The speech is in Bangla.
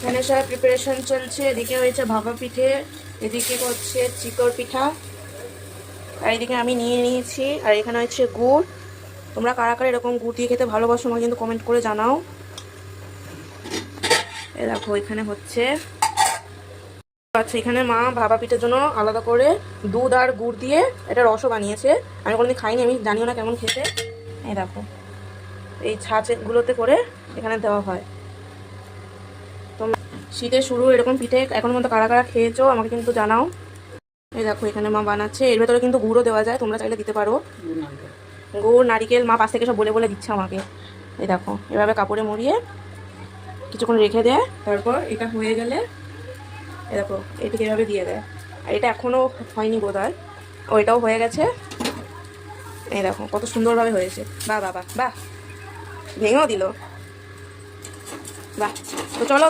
এখানে সব প্রিপারেশন চলছে। এদিকে হয়েছে ভাপা পিঠে, এদিকে হচ্ছে চিতই পিঠা, আর এদিকে আমি নিয়ে নিয়েছি। আর এখানে হচ্ছে গুড়। তোমরা কারা কারা এরকম গুড় দিয়ে খেতে ভালোবাসো আমাকে কিন্তু কমেন্ট করে জানাও। এই দেখো এখানে হচ্ছে। আচ্ছা, এখানে মা ভাপা পিঠার জন্য আলাদা করে দুধ আর গুড় দিয়ে এটা রসও বানিয়েছে। আমি কোনোদিন খাইনি, আমি জানিও না কেমন খেতে। এই দেখো এই ছাঁচগুলোতে করে এখানে দেওয়া হয়। তোমরা শীতের শুরু এরকম পিঠে এখন মতো কারা কারা খেয়েছো আমাকে কিন্তু জানাও। এই দেখো এখানে মা বানাচ্ছে, এর ভেতরে কিন্তু গুড়ও দেওয়া যায়, তোমরা চাইলে দিতে পারো। গুড় নারিকেল মা পাশ থেকে সব বলে বলে দিচ্ছে আমাকে। এই দেখো এভাবে কাপড়ে মুড়িয়ে কিছুক্ষণ রেখে দেয়, তারপর এটা হয়ে গেলে এই দেখো এটিকে এভাবে দিয়ে দেয়। আর এটা এখনও হয়নি বোধহয়, ওইটাও হয়ে গেছে। এই দেখো কত সুন্দরভাবে হয়েছে। বাহ বাহ বাহ বাহ, ভেঙেও দিল। বাহ, তো চলো।